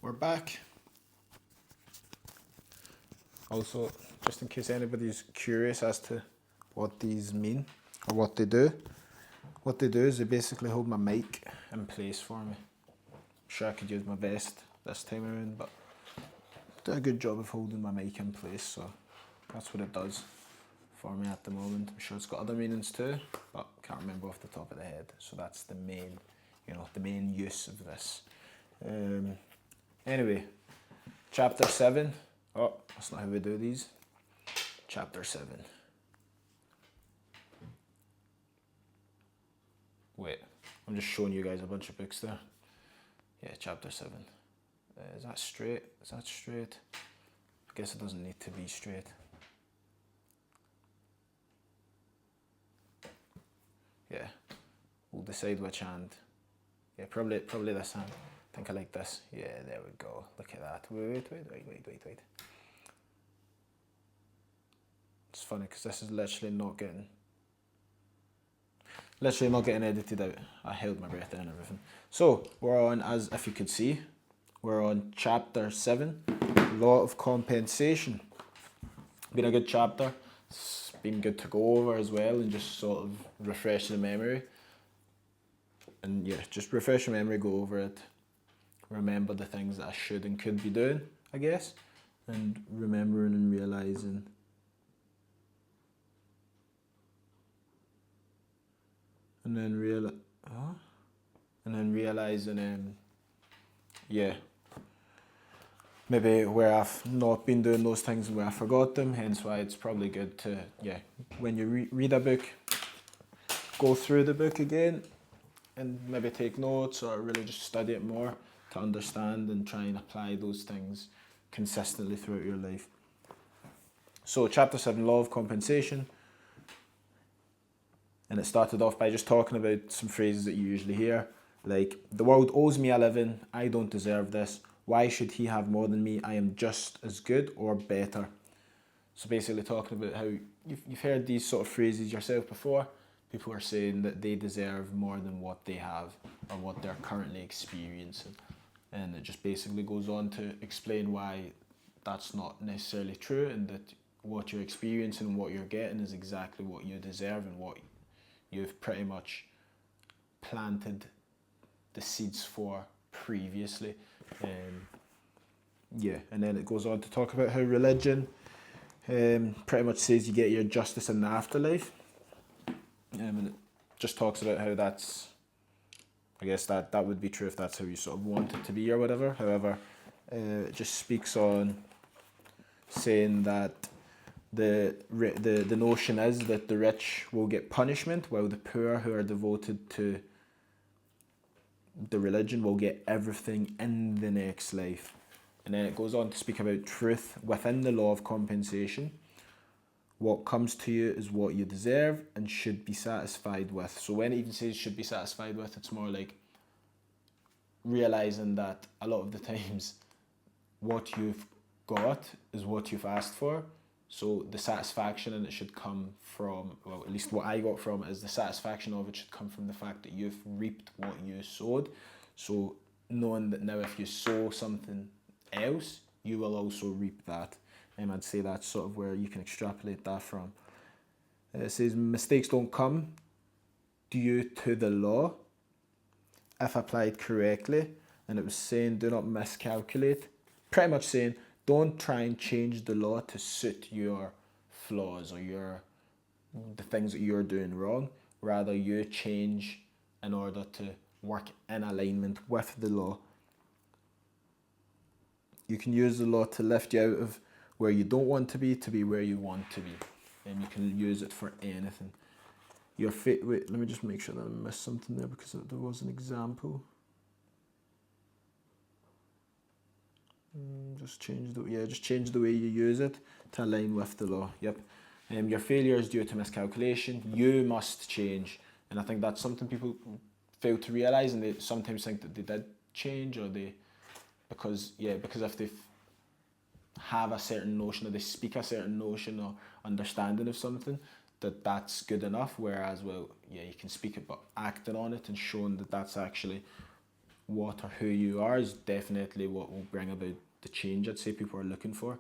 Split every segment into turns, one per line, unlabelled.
We're back. Also, just in case anybody's curious as to what these mean or what they do is they basically hold my mic in place for me. I'm sure I could use my vest this time around, but do a good job of holding my mic in place, so that's what it does for me at the moment. I'm sure it's got other meanings too, but can't remember off the top of the head. So that's the main, the main use of this. Anyway, chapter 7. Oh, that's not how we do these. Chapter 7. Wait, I'm just showing you guys a bunch of books there. Yeah, chapter 7. Is that straight? Is that straight? I guess it doesn't need to be straight. Yeah, we'll decide which hand. Yeah, probably this hand. I think I like this. Yeah, there we go. Look at that. Wait. It's funny because this is literally not getting edited out. I held my breath there and everything. So we're on, as if you could see, we're on chapter 7, Law of Compensation. Been a good chapter. It's been good to go over as well and just sort of refresh the memory. And yeah, just refresh your memory, go over it. Remember the things that I should and could be doing, I guess. And remembering and realising. And then realising, maybe where I've not been doing those things and where I forgot them, hence why it's probably good to, when you read a book, go through the book again and maybe take notes or really just study it more to understand and try and apply those things consistently throughout your life. So chapter 7, Law of Compensation. And it started off by just talking about some phrases that you usually hear, like, the world owes me a living, I don't deserve this, why should he have more than me, I am just as good or better. So basically talking about how you've heard these sort of phrases yourself before. People are saying that they deserve more than what they have or what they're currently experiencing. And it just basically goes on to explain why that's not necessarily true and that what you're experiencing and what you're getting is exactly what you deserve and what you've pretty much planted the seeds for previously. And then it goes on to talk about how religion pretty much says you get your justice in the afterlife. And it just talks about how that's, I guess that would be true if that's how you sort of want it to be or whatever. However, it just speaks on saying that the notion is that the rich will get punishment while the poor who are devoted to the religion will get everything in the next life. And then it goes on to speak about truth within the law of compensation. What comes to you is what you deserve and should be satisfied with. So when it even says should be satisfied with, it's more like realising that a lot of the times what you've got is what you've asked for. So the satisfaction in it should come from, well, at least what I got from it is the satisfaction of it should come from the fact that you've reaped what you sowed. So knowing that now if you sow something else, you will also reap that. And I'd say that's sort of where you can extrapolate that from. It says mistakes don't come due to the law if applied correctly. And it was saying do not miscalculate. Pretty much saying don't try and change the law to suit your flaws or the things that you're doing wrong. Rather, you change in order to work in alignment with the law. You can use the law to lift you out of where you don't want to be where you want to be. And you can use it for anything. Wait, let me just make sure that I missed something there because there was an example. Just change the way you use it to align with the law. Yep. Your failure is due to miscalculation. You must change. And I think that's something people fail to realise, and they sometimes think that they did change because if they have a certain notion or they speak a certain notion or understanding of something, that's good enough. Whereas, you can speak it, but acting on it and showing that that's actually what or who you are is definitely what will bring about the change I'd say people are looking for.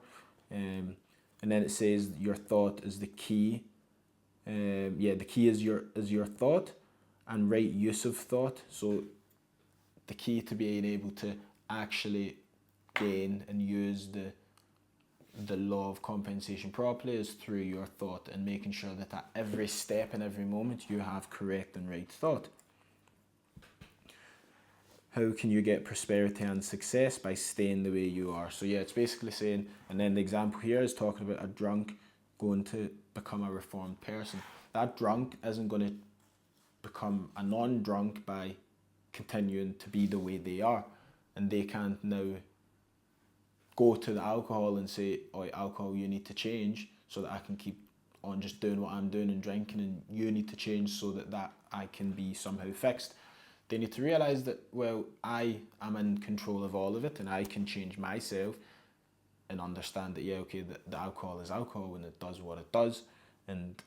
And then it says your thought is the key. The key is your thought and right use of thought. So the key to being able to actually gain and use the law of compensation properly is through your thought and making sure that at every step and every moment you have correct and right thought. How can you get prosperity and success? By staying the way you are. So yeah, it's basically saying, and then the example here is talking about a drunk going to become a reformed person. That drunk isn't going to become a non-drunk by continuing to be the way they are, and they can't now go to the alcohol and say, oh, alcohol, you need to change so that I can keep on just doing what I'm doing and drinking, and you need to change so that I can be somehow fixed. They need to realize that, well, I am in control of all of it and I can change myself, and understand that, yeah, okay, the alcohol is alcohol and it does what it does, and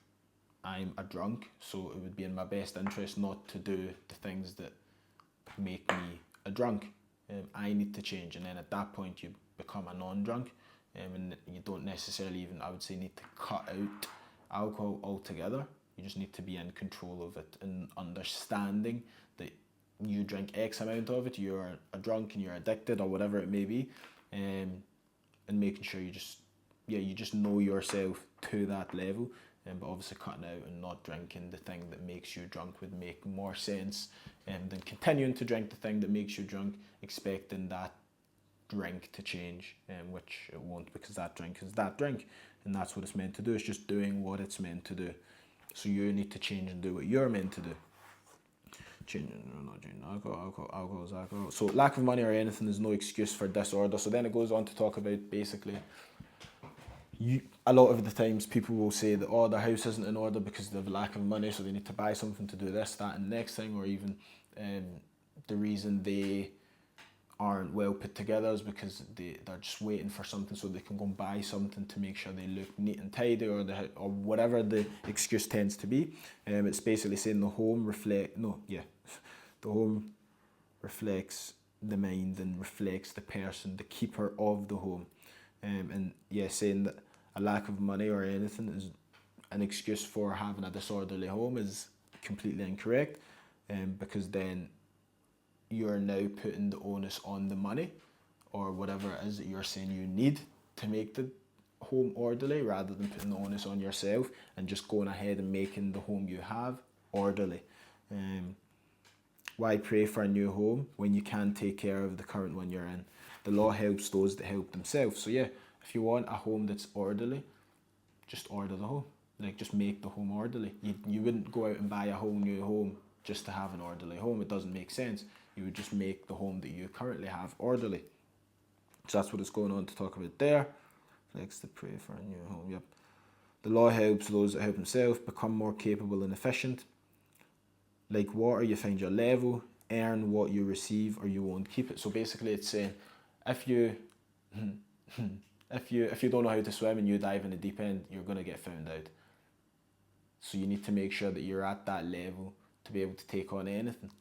I'm a drunk, so it would be in my best interest not to do the things that make me a drunk. I need to change, and then at that point you become a non-drunk, and you don't necessarily even, I would say, need to cut out alcohol altogether. You just need to be in control of it and understanding that you drink X amount of it, you're a drunk and you're addicted or whatever it may be, and making sure you just know yourself to that level. But obviously cutting out and not drinking the thing that makes you drunk would make more sense than continuing to drink the thing that makes you drunk, expecting that drink to change, which it won't, because that drink is that drink, and that's what it's meant to do. It's just doing what it's meant to do. So you need to change and do what you're meant to do. Not drinking alcohol is alcohol. So lack of money or anything is no excuse for disorder. So then it goes on to talk about basically, a lot of the times people will say that, oh, their house isn't in order because they have a lack of money, so they need to buy something to do this, that, and the next thing, or even the reason they aren't well put together is because they're just waiting for something so they can go and buy something to make sure they look neat and tidy, or whatever the excuse tends to be. It's basically saying the home reflects the mind and reflects the person, the keeper of the home. Saying that a lack of money or anything is an excuse for having a disorderly home is completely incorrect, because then you're now putting the onus on the money or whatever it is that you're saying you need to make the home orderly, rather than putting the onus on yourself and just going ahead and making the home you have orderly. Why pray for a new home when you can take care of the current one you're in? The law helps those that help themselves. So yeah, if you want a home that's orderly, just order the home. Like, just make the home orderly. You wouldn't go out and buy a whole new home just to have an orderly home. It doesn't make sense. You would just make the home that you currently have orderly. So that's what it's going on to talk about there. Flex to pray for a new home. Yep. The law helps those that help themselves become more capable and efficient. Like water, you find your level, earn what you receive, or you won't keep it. So basically, it's saying, if you don't know how to swim and you dive in the deep end, you're gonna get found out. So you need to make sure that you're at that level to be able to take on anything,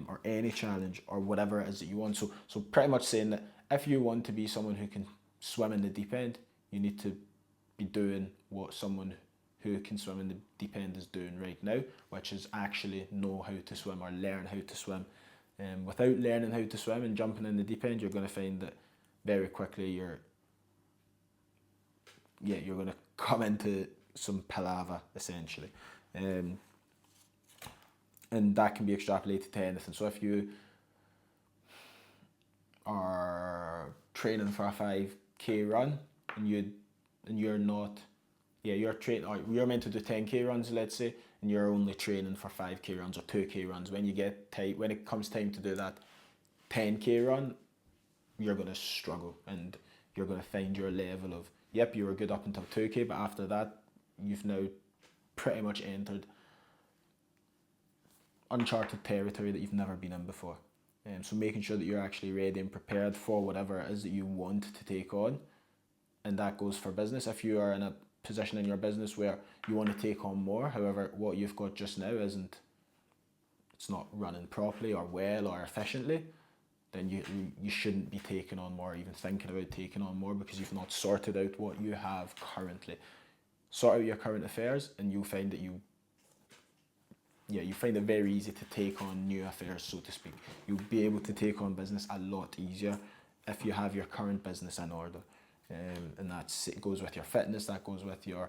or any challenge, or whatever it is that you want. So pretty much saying that if you want to be someone who can swim in the deep end, you need to be doing what someone who can swim in the deep end is doing right now, which is actually know how to swim or learn how to swim. Without learning how to swim and jumping in the deep end, you're going to find that very quickly you're going to come into some palaver, essentially. And that can be extrapolated to anything. So if you are training for a 5k run and you're not, you're training, or you're meant to do 10k runs, let's say, and you're only training for 5k runs or 2k runs. When it comes time to do that 10k run, you're going to struggle, and you're going to find your level of, yep, you were good up until 2k, but after that, you've now pretty much entered uncharted territory that you've never been in before. So making sure that you're actually ready and prepared for whatever it is that you want to take on. And that goes for business. If you are in a position in your business where you want to take on more, however, what you've got just now it's not running properly or well or efficiently, then you shouldn't be taking on more, even thinking about taking on more, because you've not sorted out what you have currently. Sort out your current affairs, and you'll find that you find it very easy to take on new affairs, so to speak. You'll be able to take on business a lot easier if you have your current business in order. And it goes with your fitness, that goes with your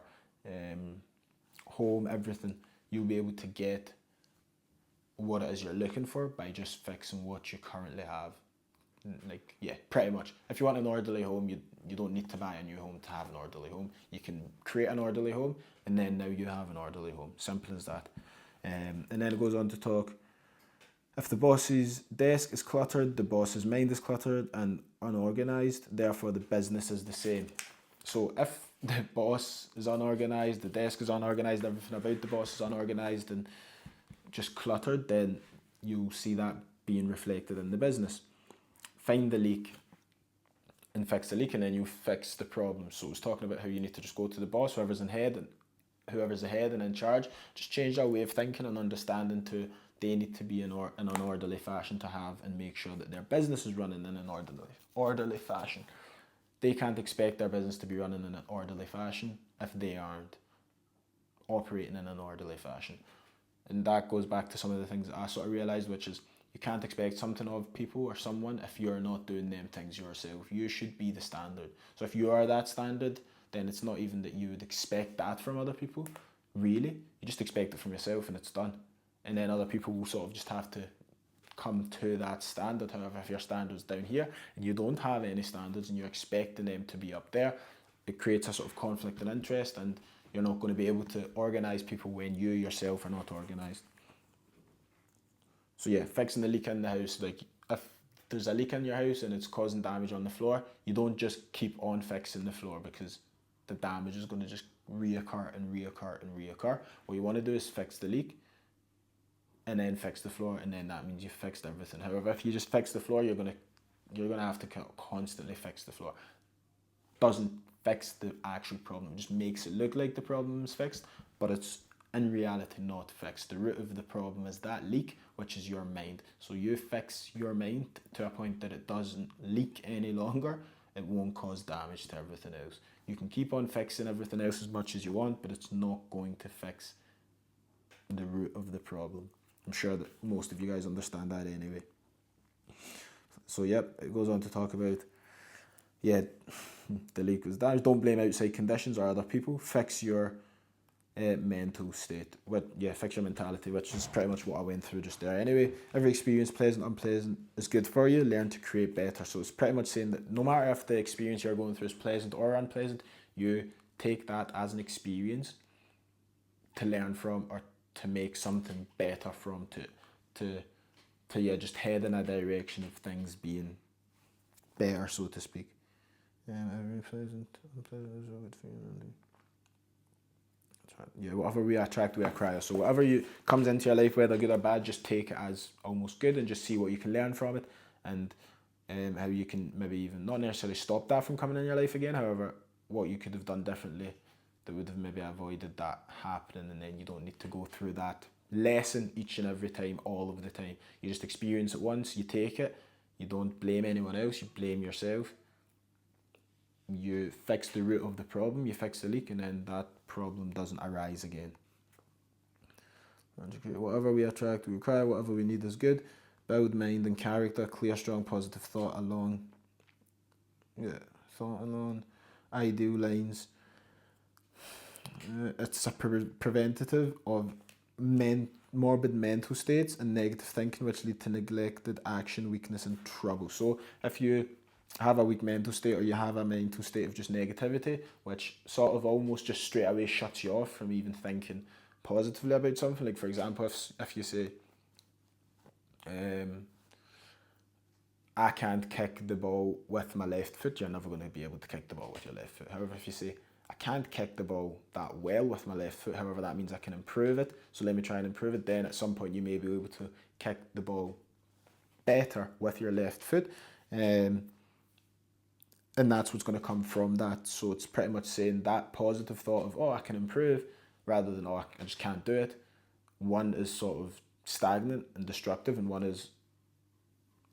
home, everything. You'll be able to get what it is you're looking for by just fixing what you currently have. Like, yeah, pretty much. If you want an orderly home, you don't need to buy a new home to have an orderly home. You can create an orderly home, and then now you have an orderly home. Simple as that. And then it goes on to talk, if the boss's desk is cluttered, the boss's mind is cluttered and unorganized, therefore the business is the same. So if the boss is unorganized, the desk is unorganized, everything about the boss is unorganized and just cluttered, then you'll see that being reflected in the business. Find the leak and fix the leak, and then you fix the problem. So it's talking about how you need to just go to the boss, whoever's ahead and in charge, just change their way of thinking and understanding to they need to be in an orderly fashion to have and make sure that their business is running in an orderly fashion. They can't expect their business to be running in an orderly fashion if they aren't operating in an orderly fashion. And that goes back to some of the things that I sort of realised, which is you can't expect something of people or someone if you're not doing them things yourself. You should be the standard. So if you are that standard, then it's not even that you would expect that from other people, really. You just expect it from yourself and it's done. And then other people will sort of just have to come to that standard. However, if your standard's down here and you don't have any standards and you're expecting them to be up there, it creates a sort of conflict of interest, and you're not going to be able to organise people when you yourself are not organised. So yeah, fixing the leak in the house. Like, if there's a leak in your house and it's causing damage on the floor, you don't just keep on fixing the floor, because the damage is going to just reoccur and reoccur and reoccur. What you want to do is fix the leak and then fix the floor, and then that means you've fixed everything. However, if you just fix the floor, you're gonna have to constantly fix the floor. Doesn't fix the actual problem, it just makes it look like the problem is fixed, but it's in reality not fixed. The root of the problem is that leak, which is your mind. So you fix your mind to a point that it doesn't leak any longer, it won't cause damage to everything else. You can keep on fixing everything else as much as you want, but it's not going to fix the root of the problem. I'm sure that most of you guys understand that anyway. So yep, it goes on to talk about, yeah, the leak was damaged. Don't blame outside conditions or other people. Fix your mental state. Fix your mentality, which is pretty much what I went through just there. Anyway, every experience, pleasant, unpleasant, is good for you. Learn to create better. So it's pretty much saying that no matter if the experience you're going through is pleasant or unpleasant, you take that as an experience to learn from or to make something better from, to just head in a direction of things being better, so to speak. Every pleasant, unpleasant is all good for you. Yeah, whatever we attract, we acquire. So whatever comes into your life, whether good or bad, just take it as almost good and just see what you can learn from it, and how you can maybe even not necessarily stop that from coming in your life again. However, what you could have done differently that would have maybe avoided that happening, and then you don't need to go through that lesson each and every time, all of the time. You just experience it once, you take it, you don't blame anyone else, you blame yourself. You fix the root of the problem, you fix the leak, and then that problem doesn't arise again. Whatever we attract, we require. Whatever we need is good. Build mind and character. Clear, strong, positive thought along ideal lines. It's a preventative of morbid mental states and negative thinking, which lead to neglected action, weakness, and trouble. So if you have a weak mental state, or you have a mental state of just negativity, which sort of almost just straight away shuts you off from even thinking positively about something. Like, for example, if you say, I can't kick the ball with my left foot, you're never going to be able to kick the ball with your left foot. However, if you say, I can't kick the ball that well with my left foot, however, that means I can improve it, so let me try and improve it, then at some point you may be able to kick the ball better with your left foot. And that's what's going to come from that. So it's pretty much saying that positive thought of, I can improve, rather than, I just can't do it. One is sort of stagnant and destructive, and one is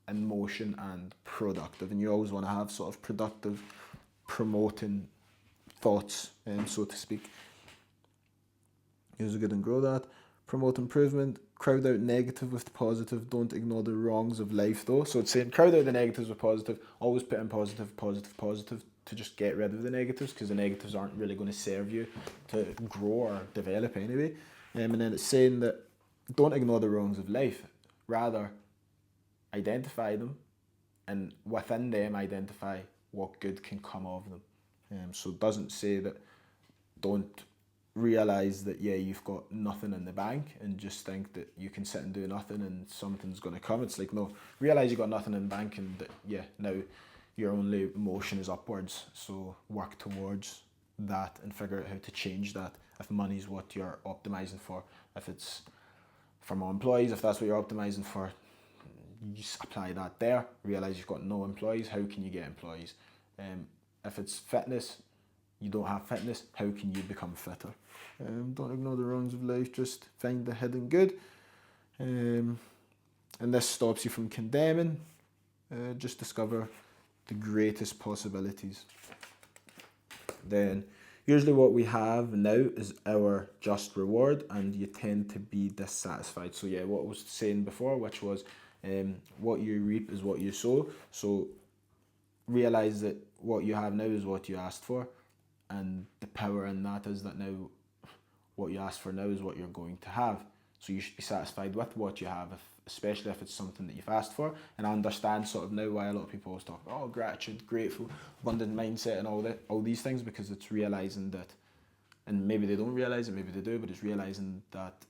in motion and productive. And you always want to have sort of productive, promoting thoughts, so to speak. Use a good and grow that. Promote improvement. Crowd out negative with the positive. Don't ignore the wrongs of life though. So it's saying crowd out the negatives with positive. Always put in positive, positive, positive to just get rid of the negatives, because the negatives aren't really going to serve you to grow or develop anyway. And then it's saying that don't ignore the wrongs of life. Rather, identify them, and within them identify what good can come of them. So it doesn't say that don't realize that you've got nothing in the bank and just think that you can sit and do nothing and something's going to come. It's like, no, realize you got nothing in the bank, and that now your only motion is upwards, so work towards that and figure out how to change that. If money's what you're optimizing for, if it's for more employees, if that's what you're optimizing for, you just apply that there. Realize you've got no employees, how can you get employees? If it's fitness, you don't have fitness, how can you become fitter? Don't ignore the wrongs of life, just find the hidden good. And this stops you from condemning. Just discover the greatest possibilities. Then usually what we have now is our just reward, and you tend to be dissatisfied. So what I was saying before, which was what you reap is what you sow. So realize that what you have now is what you asked for, and the power in that is that now what you asked for now is what you're going to have. So you should be satisfied with what you have, especially if it's something that you've asked for. And I understand sort of now why a lot of people always talk about gratitude, grateful, abundant mindset and all these things, because it's realizing that, and maybe they don't realize it, maybe they do, but it's realizing that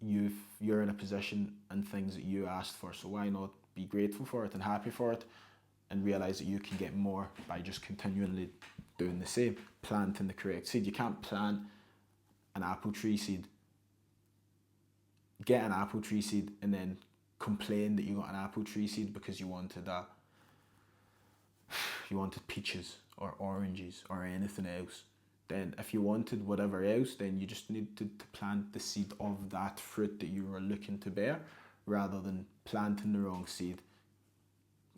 you're in a position and things that you asked for. So why not be grateful for it and happy for it, and realize that you can get more by just continually doing the same, planting the correct seed. You can't plant an apple tree seed, get an apple tree seed, and then complain that you got an apple tree seed because you wanted peaches or oranges or anything else. Then if you wanted whatever else, then you just need to plant the seed of that fruit that you were looking to bear, rather than planting the wrong seed,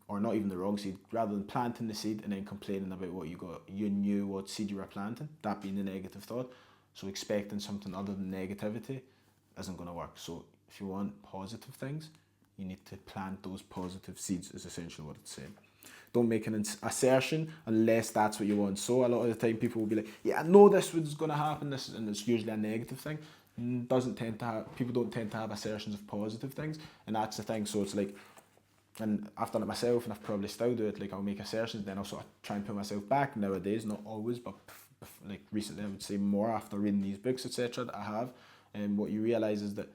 or not even the wrong seed, rather than planting the seed and then complaining about what you got. You knew what seed you were planting, that being the negative thought. So expecting something other than negativity isn't going to work. So if you want positive things, you need to plant those positive seeds, is essentially what it's saying. Don't make an assertion unless that's what you want. So a lot of the time people will be like, I know this was going to happen, and it's usually a negative thing. People don't tend to have assertions of positive things, and that's the thing. So it's like, and I've done it myself, and I've probably still do it. Like, I'll make assertions, then I'll sort of try and put myself back nowadays, not always, but like recently I would say more after reading these books, etc. that I have. And what you realise is that,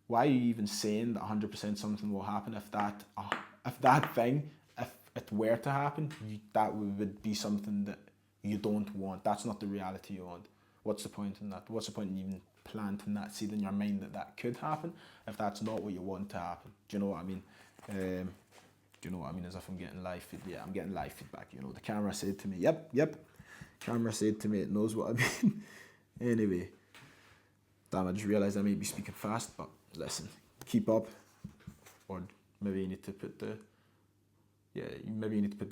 why are you even saying that 100% something will happen if that thing, if it were to happen, that would be something that you don't want. That's not the reality you want. What's the point in that? What's the point in even planting that seed in your mind that could happen if that's not what you want to happen? Do you know what I mean? Do you know what I mean? As if I'm getting live feedback. Yeah, I'm getting live feedback. You know, the camera said to me, yep. Camera said to me, it knows what I mean. Anyway, damn, I just realised I may be speaking fast, but listen, keep up. Or maybe you need to put the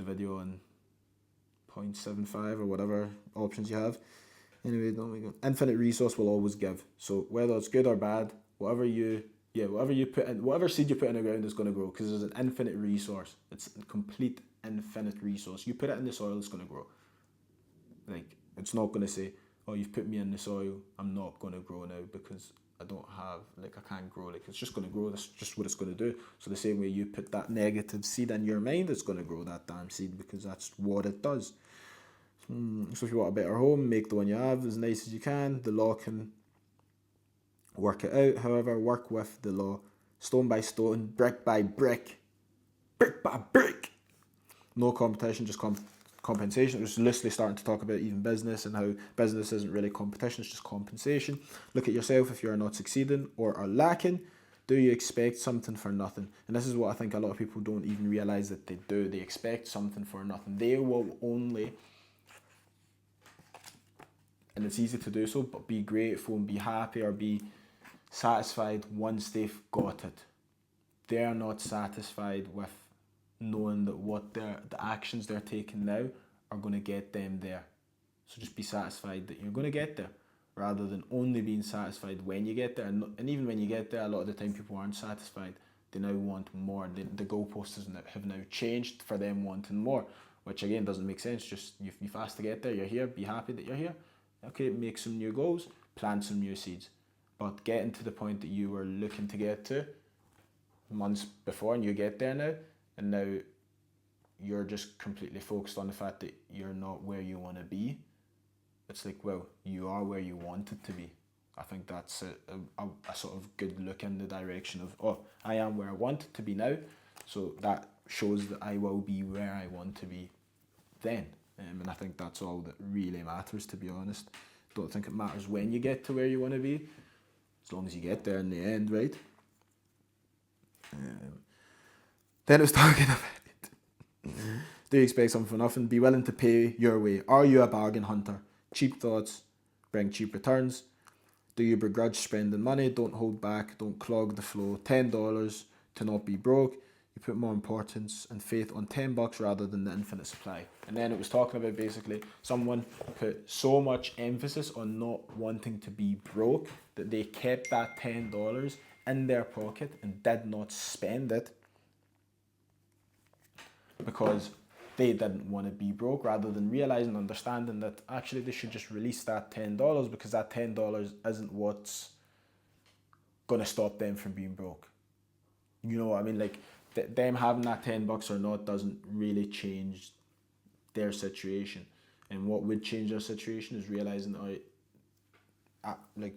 video on 0.75 or whatever options you have. Anyway, don't make it. Infinite resource will always give. So whether it's good or bad, whatever seed you put in the ground is going to grow, because there's an infinite resource. It's a complete infinite resource. You put it in the soil, it's going to grow. Like, it's not going to say, you've put me in the soil, I'm not going to grow now because I can't grow. Like, it's just going to grow. That's just what it's going to do. So the same way you put that negative seed in your mind, it's going to grow that damn seed, because that's what it does. So if you want a better home, make the one you have as nice as you can. The law can work it out. However, work with the law, stone by stone, brick by brick, brick by brick. No competition, just compensation. It was loosely starting to talk about even business, and how business isn't really competition, it's just compensation. Look at yourself. If you're not succeeding or are lacking, do you expect something for nothing? And this is what I think a lot of people don't even realize that they do. They expect something for nothing. They will only, and it's easy to do so, but be grateful and be happy or be satisfied once they've got it. They're not satisfied with knowing that the actions they're taking now are going to get them there. So just be satisfied that you're going to get there, rather than only being satisfied when you get there. And even when you get there, a lot of the time people aren't satisfied. They now want more. The goalposts have now changed for them wanting more, which again doesn't make sense. Just you've asked to get there, you're here, be happy that you're here. Okay, make some new goals, plant some new seeds. But getting to the point that you were looking to get to months before, and you get there now, and now you're just completely focused on the fact that you're not where you want to be. It's like, well, you are where you wanted to be. I think that's a sort of good look in the direction of, oh, I am where I want to be now, so that shows that I will be where I want to be then. And I think that's all that really matters, to be honest. Don't think it matters when you get to where you want to be, as long as you get there in the end, right? Then it was talking about it. Do you expect something for nothing? Be willing to pay your way. Are you a bargain hunter? Cheap thoughts bring cheap returns. Do you begrudge spending money? Don't hold back. Don't clog the flow. $10 to not be broke. You put more importance and faith on $10 rather than the infinite supply. And then it was talking about basically someone put so much emphasis on not wanting to be broke that they kept that $10 in their pocket and did not spend it because they didn't want to be broke, rather than realizing and understanding that actually they should just release that $10 because that $10 isn't what's going to stop them from being broke. You know what I mean? Like, them having that $10 or not doesn't really change their situation. And what would change their situation is realizing, I'm going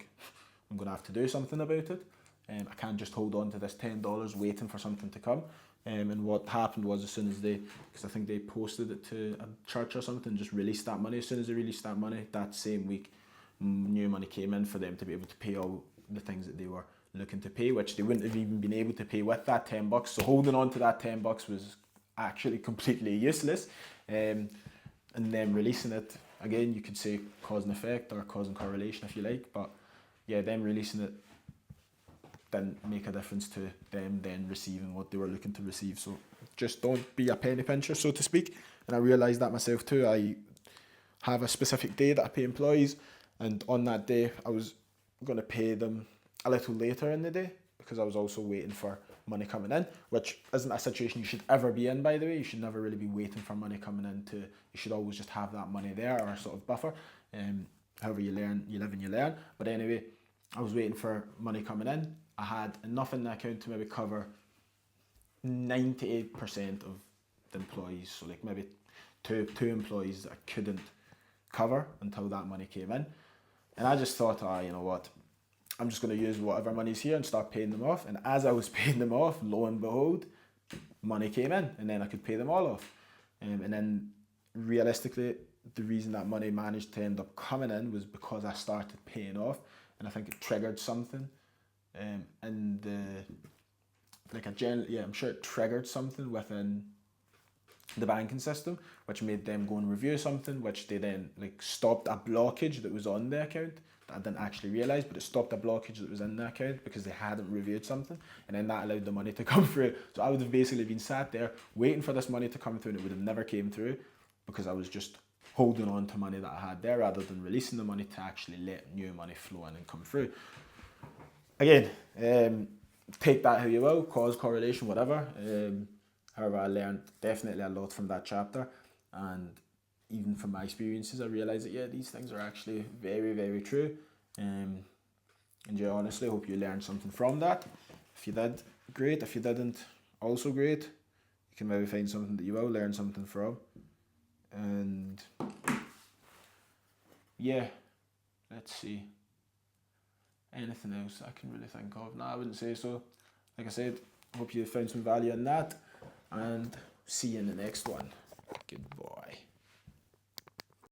to have to do something about it. I can't just hold on to this $10 waiting for something to come. And what happened was, as soon as because I think they posted it to a church or something, just released that money. As soon as they released that money, that same week, new money came in for them to be able to pay all the things that they were looking to pay, which they wouldn't have even been able to pay with that $10. So holding on to that $10 was actually completely useless. And then releasing it, again, you could say cause and effect or cause and correlation if you like, but yeah, them releasing it didn't make a difference to them then receiving what they were looking to receive. So just don't be a penny pincher, so to speak. And I realised that myself too. I have a specific day that I pay employees, and on that day I was going to pay them a little later in the day because I was also waiting for money coming in, which isn't a situation you should ever be in, by the way. You should never really be waiting for money coming in. You should always just have that money there, or a sort of buffer. However you live and you learn. But anyway, I was waiting for money coming in. I had enough in the account to maybe cover 98% of the employees. So like maybe two employees that I couldn't cover until that money came in. And I just thought, you know what, I'm just going to use whatever money's here and start paying them off. And as I was paying them off, lo and behold, money came in, and then I could pay them all off. And then realistically, the reason that money managed to end up coming in was because I started paying off, and I think it triggered something. I'm sure it triggered something within the banking system, which made them go and review something, which they then stopped a blockage that was on the account that I didn't actually realise, but it stopped a blockage that was in the account because they hadn't reviewed something, and then that allowed the money to come through. So I would have basically been sat there waiting for this money to come through, and it would have never came through because I was just holding on to money that I had there rather than releasing the money to actually let new money flow in and come through. Again, take that how you will, cause, correlation, whatever. However, I learned definitely a lot from that chapter, and even from my experiences, I realised that these things are actually very, very true. And honestly, I hope you learned something from that. If you did, great. If you didn't, also great. You can maybe find something that you will learn something from. And yeah, let's see. Anything else I can really think of? No, I wouldn't say so. Like I said, hope you found some value in that, and see you in the next one. Goodbye.